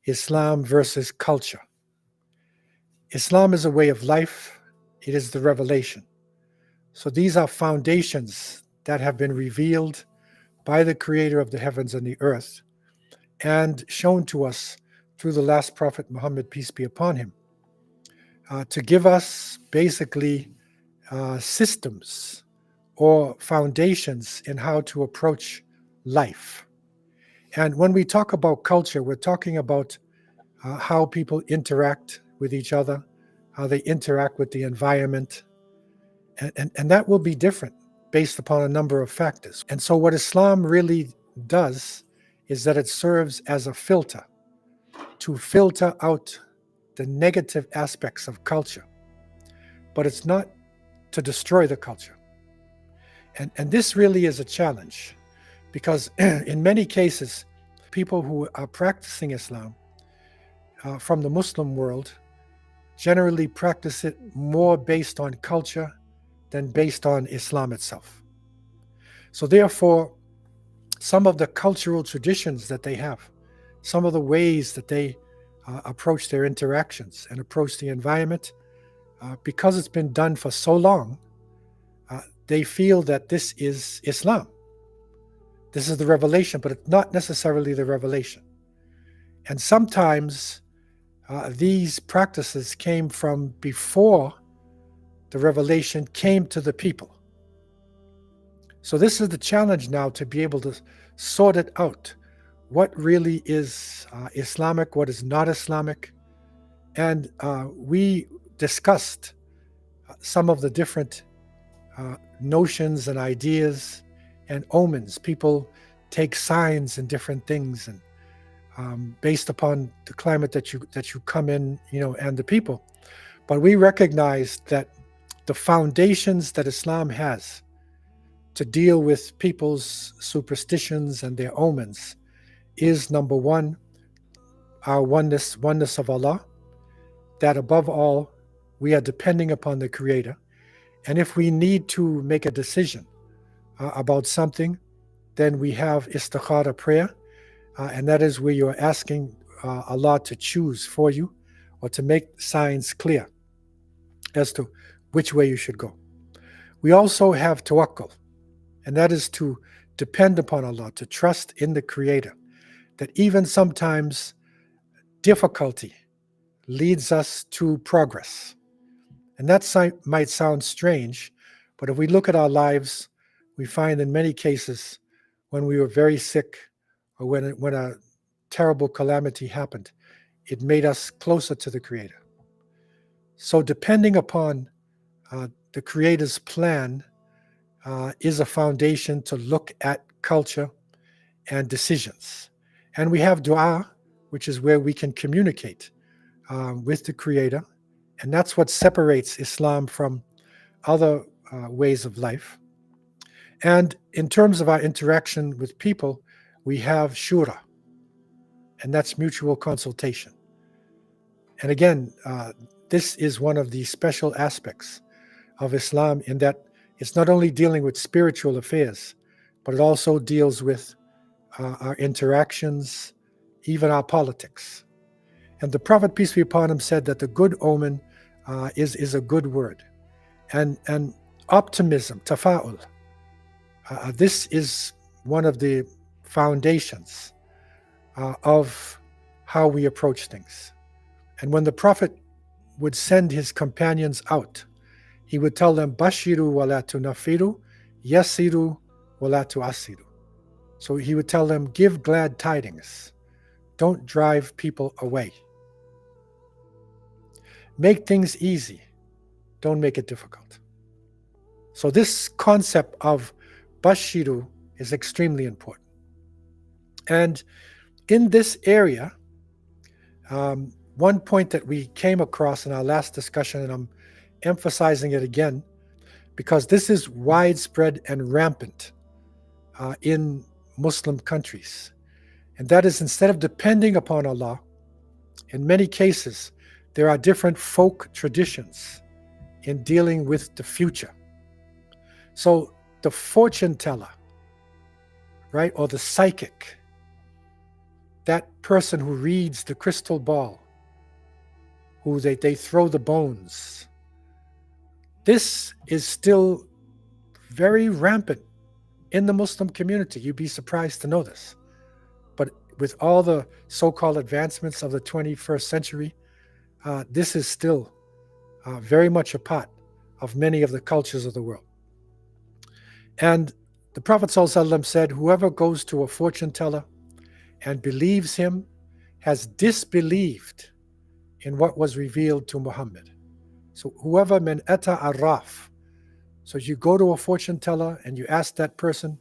Islam versus culture. Islam is a way of life. It is the revelation. So these are foundations that have been revealed by the creator of the heavens and the earth and shown to us through the last prophet Muhammad, peace be upon him, to give us basically systems or foundations in how to approach life. And when we talk about culture, we're talking about how people interact with each other, how they interact with the environment, and that will be different based upon a number of factors. And so what Islam really does is that it serves as a filter to filter out the negative aspects of culture, but it's not to destroy the culture. And this really is a challenge because in many cases, people who are practicing Islam from the Muslim world generally practice it more based on culture than based on Islam itself. So therefore, some of the cultural traditions that they have, some of the ways that they approach their interactions and approach the environment, because it's been done for so long, they feel that this is Islam. This is the revelation, but it's not necessarily the revelation. And sometimes these practices came from before the revelation came to the people. So this is the challenge now, to be able to sort it out. What really is Islamic, what is not Islamic? And we discussed some of the different notions and ideas and omens. People take signs and different things, and based upon the climate that you come in, and the people. But we recognize that the foundations that Islam has to deal with people's superstitions and their omens is, number one, our oneness of Allah, that above all, we are depending upon the Creator. And if we need to make a decision about something, then we have istikhara prayer, and that is where you're asking Allah to choose for you or to make signs clear as to which way you should go. We also have tawakkul, and that is to depend upon Allah, to trust in the Creator, that even sometimes difficulty leads us to progress. And that might sound strange, but if we look at our lives, we find in many cases when we were very sick or when a terrible calamity happened, it made us closer to the Creator. So depending upon the Creator's plan is a foundation to look at culture and decisions. And we have dua, which is where we can communicate with the Creator. And that's what separates Islam from other ways of life. And in terms of our interaction with people, we have shura, and that's mutual consultation. And again, this is one of the special aspects of Islam, in that it's not only dealing with spiritual affairs, but it also deals with our interactions, even our politics. And the Prophet, peace be upon him, said that the good omen is a good word. And optimism, tafa'ul, this is one of the foundations of how we approach things. And when the Prophet would send his companions out, he would tell them, Bashiru wa la tunafiru, yasiru wa la tu'asiru. So he would tell them, give glad tidings. Don't drive people away. Make things easy. Don't make it difficult. So this concept of Bashiru is extremely important. And in this area, one point that we came across in our last discussion, and I'm emphasizing it again, because this is widespread and rampant in Muslim countries. And that is, instead of depending upon Allah, in many cases, there are different folk traditions in dealing with the future. So the fortune teller, right, or the psychic, that person who reads the crystal ball, who they throw the bones. This is still very rampant in the Muslim community. You'd be surprised to know this. But with all the so-called advancements of the 21st century, this is still very much a part of many of the cultures of the world. And the Prophet ﷺ said, whoever goes to a fortune teller and believes him has disbelieved in what was revealed to Muhammad. So whoever men ata arraf. So you go to a fortune teller and you ask that person,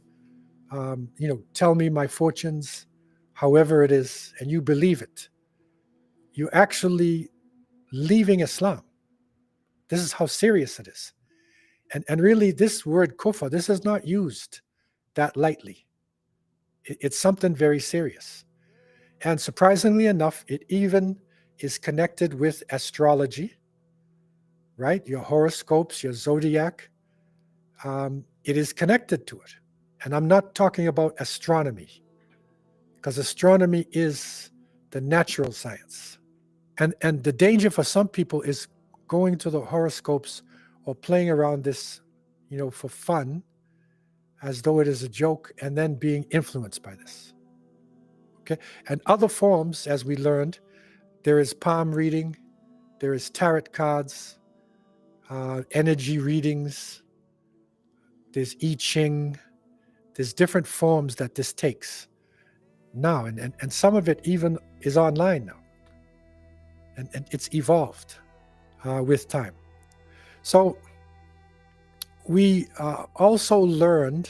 tell me my fortunes, however it is, and you believe it. You're actually leaving Islam. This is how serious it is. And really, this word kufr, this is not used that lightly. It's something very serious. And surprisingly enough, it even is connected with astrology, right? Your horoscopes, your zodiac. It is connected to it. And I'm not talking about astronomy, because astronomy is the natural science. And the danger for some people is going to the horoscopes or playing around this, for fun, as though it is a joke, and then being influenced by this. Okay? And other forms, as we learned, there is palm reading, there is tarot cards, energy readings, there's I Ching, there's different forms that this takes now, and some of it even is online now. And it's evolved with time. So we also learned,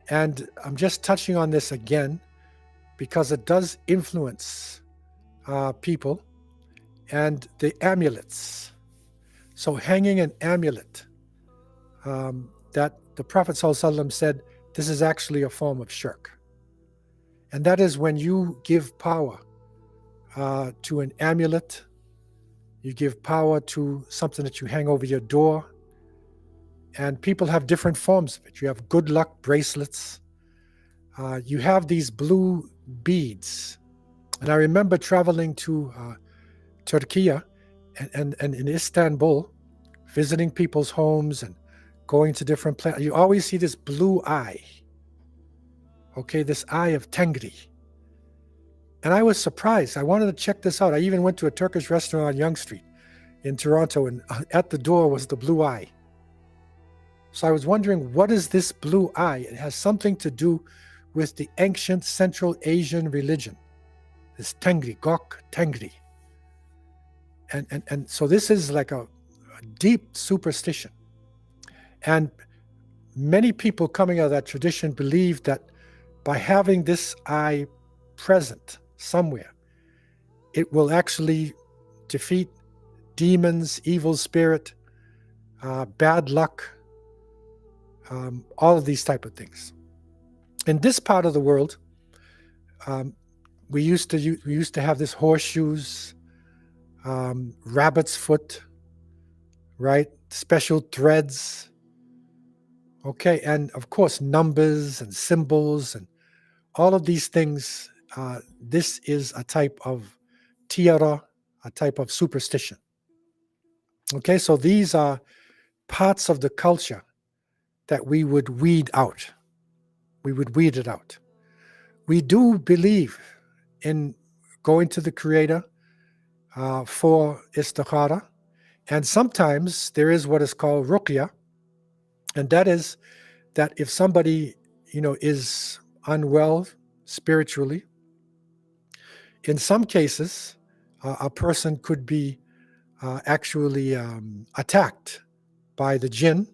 and I'm just touching on this again because it does influence people, and the amulets. So hanging an amulet, that the Prophet ﷺ said, this is actually a form of shirk. And that is when you give power to an amulet, you give power to something that you hang over your door, and people have different forms of it. You have good luck bracelets. You have these blue beads. And I remember traveling to Turkey and in Istanbul, visiting people's homes and going to different places. You always see this blue eye. Okay, this eye of Tengri. And I was surprised. I wanted to check this out. I even went to a Turkish restaurant on Yonge Street in Toronto, and at the door was the blue eye. So I was wondering, what is this blue eye? It has something to do with the ancient Central Asian religion, this Tengri, Gok Tengri. And so this is like a deep superstition. And many people coming out of that tradition believe that by having this eye present somewhere, it will actually defeat demons, evil spirit, bad luck, all of these type of things. In this part of the world, we used to have this horseshoes, rabbit's foot, right? Special threads. Okay, and of course numbers and symbols and all of these things. This is a type of tiara, a type of superstition. Okay, so these are parts of the culture that we would weed out. We would weed it out. We do believe in going to the Creator for istikhara, and sometimes there is what is called ruqya, and that is that if somebody is unwell spiritually, in some cases a person could be actually attacked by the jinn.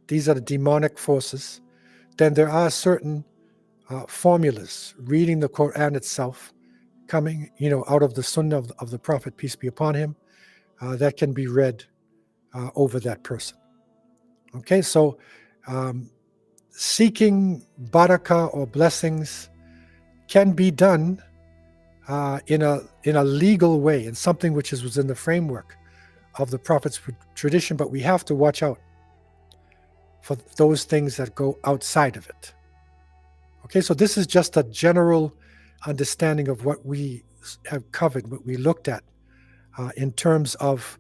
These are the demonic forces. Then there are certain formulas, reading the Quran itself, coming out of the Sunnah of the Prophet, peace be upon him, that can be read over that person. Okay, so seeking barakah or blessings can be done in a legal way, in something which was in the framework of the Prophet's tradition, but we have to watch out for those things that go outside of it. Okay, so this is just a general understanding of what we have covered, what we looked at in terms of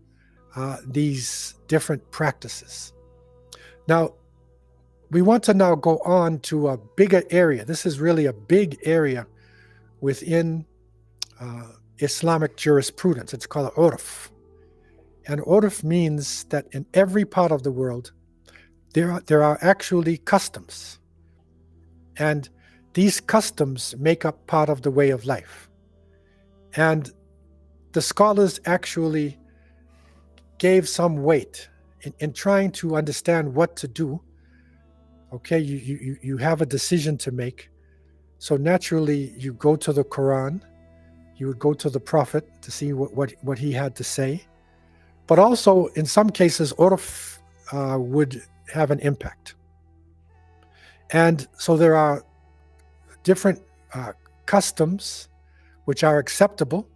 these different practices. Now, we want to now go on to a bigger area. This is really a big area within Islamic jurisprudence. It's called urf. And urf means that in every part of the world, there are actually customs. And these customs make up part of the way of life. And the scholars actually gave some weight in trying to understand what to do. Okay, you have a decision to make. So naturally, you go to the Quran, you would go to the Prophet to see what he had to say. But also, in some cases, urf would have an impact. And so there are different customs which are acceptable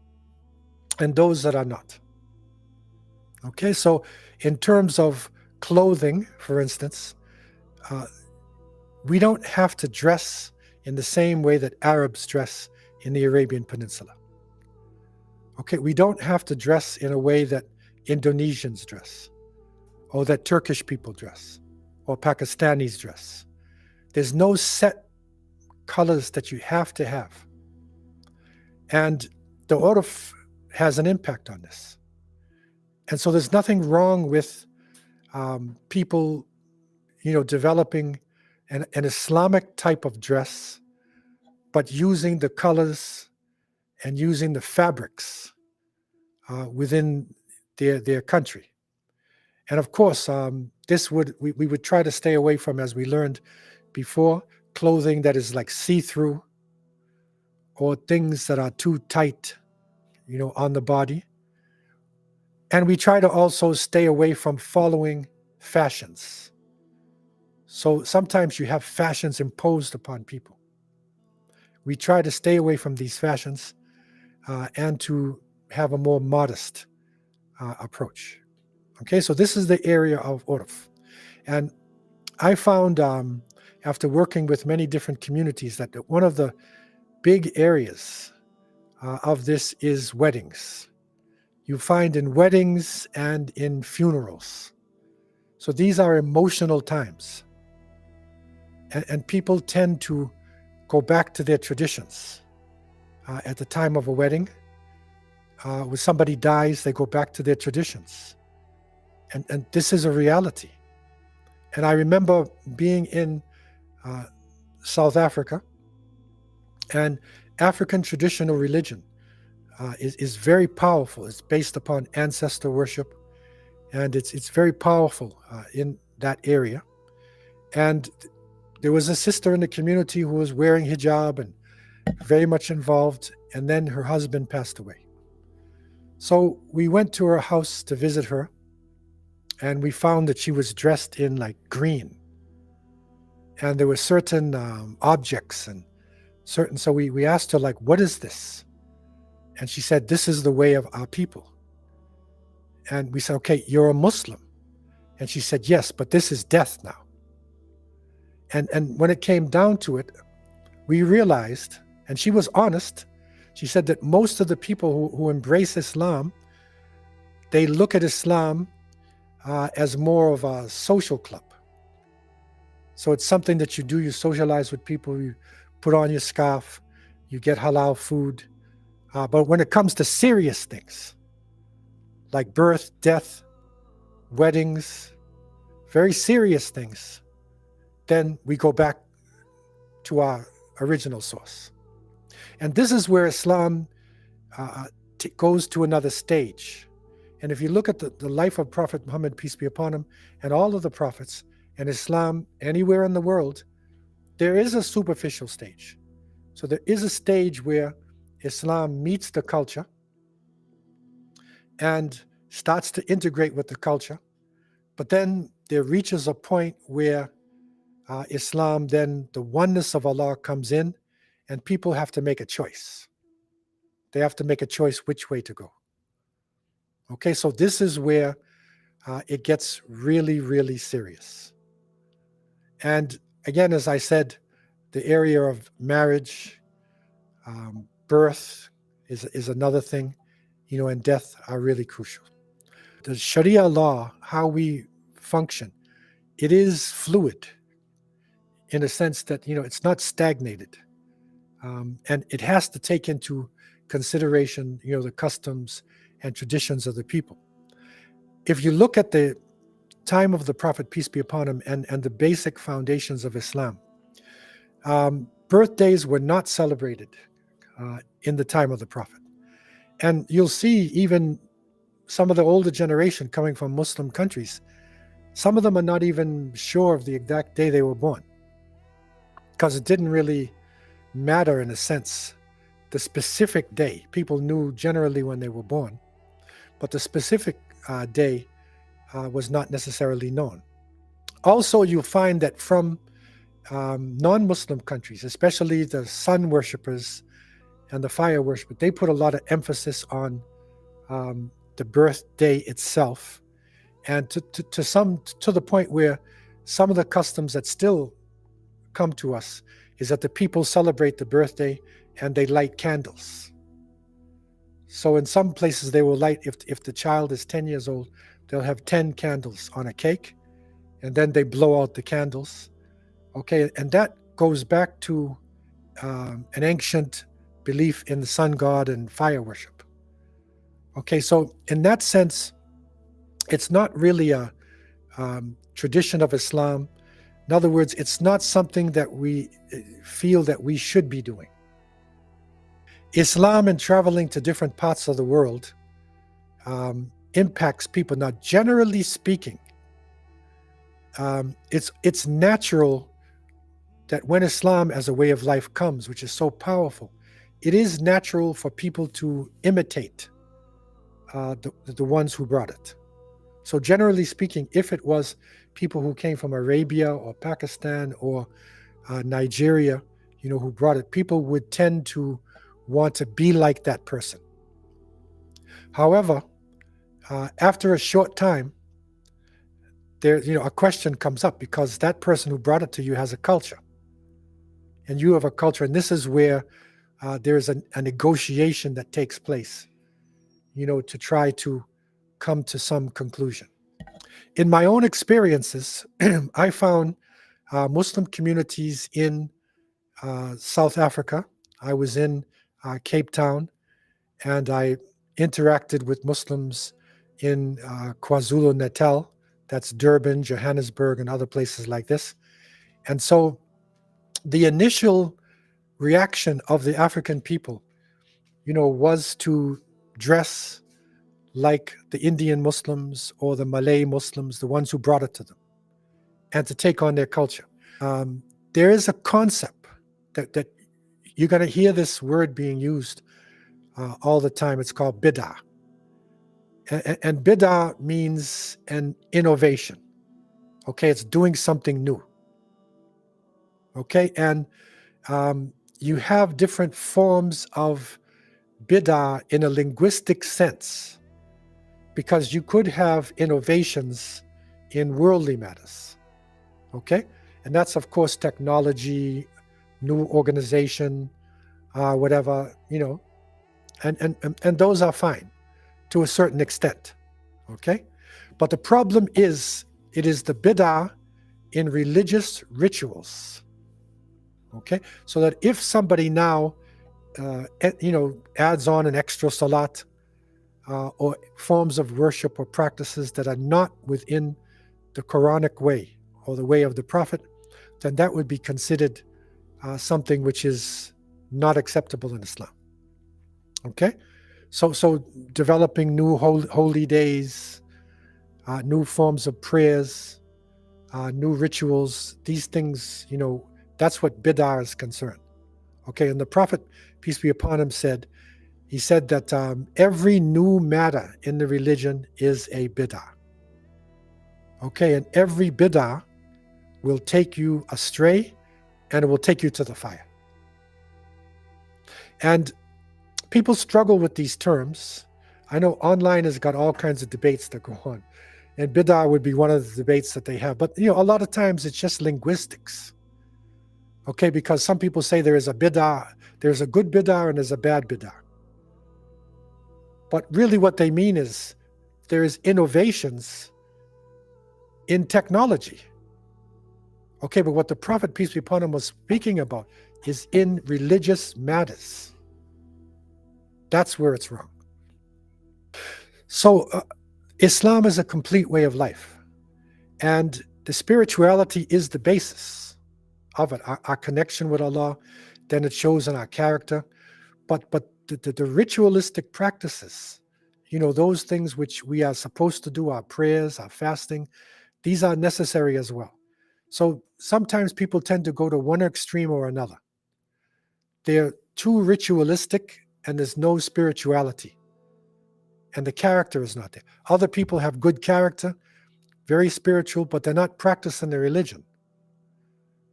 and those that are not. Okay, so in terms of clothing, for instance, we don't have to dress in the same way that Arabs dress in the Arabian Peninsula. Okay, we don't have to dress in a way that Indonesians dress, or that Turkish people dress, or Pakistanis dress. There's no set colors that you have to have. And the urf has an impact on this. And so there's nothing wrong with people, developing an Islamic type of dress, but using the colors and using the fabrics within their country. And of course, we would try to stay away from, as we learned before, clothing that is like see-through or things that are too tight, on the body. And we try to also stay away from following fashions. So sometimes you have fashions imposed upon people. We try to stay away from these fashions and to have a more modest approach. Okay, so this is the area of urf. And I found, after working with many different communities, that one of the big areas of this is weddings. You find in weddings and in funerals. So these are emotional times. And people tend to go back to their traditions. At the time of a wedding, when somebody dies, they go back to their traditions. And this is a reality. And I remember being in South Africa, and African traditional religion is very powerful. It's based upon ancestor worship, and it's very powerful in that area. And there was a sister in the community who was wearing hijab and very much involved, and then her husband passed away. So we went to her house to visit her, and we found that she was dressed in like green. And there were certain objects and certain, so we asked her, like, what is this? And she said, this is the way of our people. And we said, okay, you're a Muslim. And she said, yes, but this is death now. And when it came down to it, we realized, and she was honest, she said that most of the people who embrace Islam, they look at Islam as more of a social club. So it's something that you do, you socialize with people, you put on your scarf, you get halal food. But when it comes to serious things, like birth, death, weddings, very serious things, then we go back to our original source. And this is where Islam goes to another stage. And if you look at the life of Prophet Muhammad, peace be upon him, and all of the prophets, and Islam anywhere in the world, there is a superficial stage. So there is a stage where Islam meets the culture and starts to integrate with the culture. But then there reaches a point where Islam, then the oneness of Allah comes in, and people have to make a choice. They have to make a choice which way to go. Okay, so this is where it gets really, really serious. And again, as I said, the area of marriage, Birth is another thing, and death are really crucial. The Sharia law, how we function, it is fluid in a sense that, it's not stagnated. And it has to take into consideration, the customs and traditions of the people. If you look at the time of the Prophet, peace be upon him, and the basic foundations of Islam, birthdays were not celebrated in the time of the Prophet. And you'll see even some of the older generation coming from Muslim countries, some of them are not even sure of the exact day they were born, because it didn't really matter in a sense. The specific day, people knew generally when they were born, but the specific day was not necessarily known. Also, you'll find that from non-Muslim countries, especially the sun worshippers and the fire worshippers, they put a lot of emphasis on the birthday itself, and to the point where some of the customs that still come to us is that the people celebrate the birthday and they light candles. So in some places they will light, if the child is 10 years old, they'll have 10 candles on a cake, and then they blow out the candles. Okay, and that goes back to an ancient belief in the sun god and fire worship. Okay, so in that sense, it's not really a tradition of Islam. In other words, it's not something that we feel that we should be doing. Islam and traveling to different parts of the world impacts people. Now, generally speaking, it's natural that when Islam as a way of life comes, which is so powerful, it is natural for people to imitate the ones who brought it. So generally speaking, if it was people who came from Arabia or Pakistan or Nigeria, who brought it, people would tend to want to be like that person. However, after a short time, there, a question comes up, because that person who brought it to you has a culture, and you have a culture, and this is where there's a negotiation that takes place, to try to come to some conclusion. In my own experiences, I found Muslim communities in South Africa. I was in Cape Town, and I interacted with Muslims in KwaZulu-Natal, that's Durban, Johannesburg, and other places like this. And so the initial reaction of the African people, was to dress like the Indian Muslims or the Malay Muslims, the ones who brought it to them, and to take on their culture. There is a concept that you're going to hear this word being used all the time. It's called bida. And bida means an innovation. Okay, it's doing something new. Okay, and you have different forms of bida in a linguistic sense, because you could have innovations in worldly matters. Okay, and that's of course technology, new organization, whatever, and those are fine to a certain extent. Okay, but the problem is, it is the bid'ah in religious rituals. Okay, so that if somebody now adds on an extra salat or forms of worship or practices that are not within the Quranic way or the way of the Prophet, then that would be considered something which is not acceptable in Islam. Okay, so developing new holy days, new forms of prayers, new rituals, these things, that's what bid'ah is concerned. Okay, and the Prophet, peace be upon him, he said that every new matter in the religion is a bid'ah. Okay, and every bid'ah will take you astray, and it will take you to the fire. And people struggle with these terms. I know online has got all kinds of debates that go on, and bid'ah would be one of the debates that they have. But a lot of times it's just linguistics. Okay, because some people say there is a bida, there's a good bida and there's a bad bida. But really what they mean is there is innovations in technology. Okay, but what the Prophet, peace be upon him, was speaking about is in religious matters. That's where it's wrong. So Islam is a complete way of life. And the spirituality is the basis of it, our connection with Allah. Then it shows in our character. But the ritualistic practices, those things which we are supposed to do, our prayers, our fasting, these are necessary as well. So sometimes people tend to go to one extreme or another. They're too ritualistic and there's no spirituality. And the character is not there. Other people have good character, very spiritual, but they're not practicing their religion.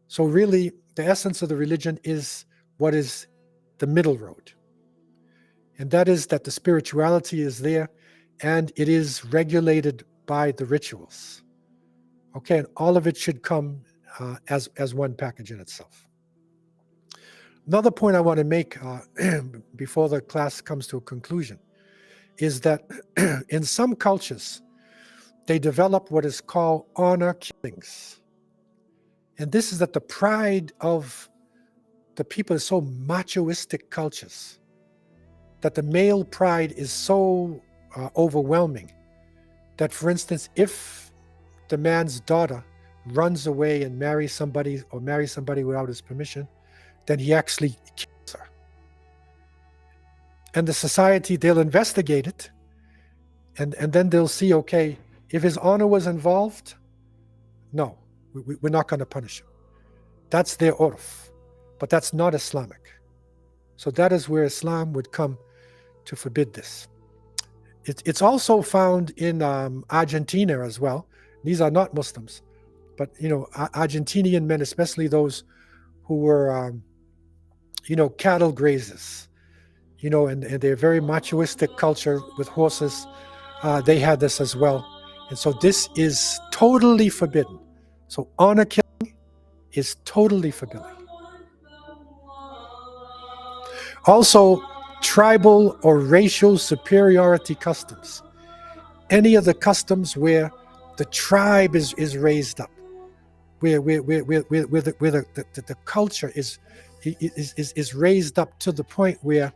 So really, the essence of the religion is what is the middle road. And that is that the spirituality is there and it is regulated by the rituals. Okay, and all of it should come as one package in itself. Another point I want to make before the class comes to a conclusion is that in some cultures, they develop what is called honor killings. And this is that the pride of the people is so machoistic cultures that the male pride is so overwhelming that, for instance, if the man's daughter runs away and marries somebody without his permission, then he actually kills her. And the society, they'll investigate it, and then they'll see, okay, if his honor was involved, no, we're not going to punish him. That's their urf, but that's not Islamic. So that is where Islam would come to forbid this. It's also found in Argentina as well. These are not Muslims, but Argentinian men, especially those who were cattle grazers, and they're very machoistic culture with horses. They had this as well, and so this is totally forbidden. So honor killing is totally forbidden. Also, tribal or racial superiority customs. Any of the customs where the tribe is raised up, where the culture is raised up to the point where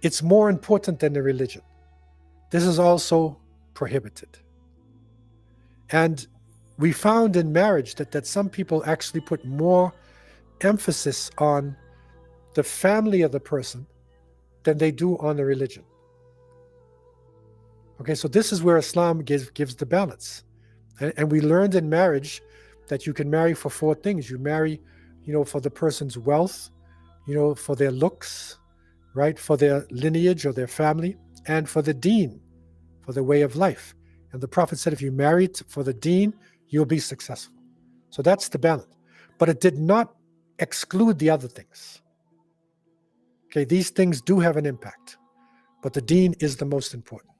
it's more important than the religion. This is also prohibited. And we found in marriage that some people actually put more emphasis on the family of the person than they do on the religion. Okay, so this is where Islam gives the balance. And we learned in marriage that you can marry for 4 things. You marry, for the person's wealth, for their looks, right? For their lineage or their family, and for the deen, for the way of life. And the Prophet said, if you marry for the deen, you'll be successful. So that's the balance. But it did not exclude the other things. Okay, these things do have an impact, but the deen is the most important.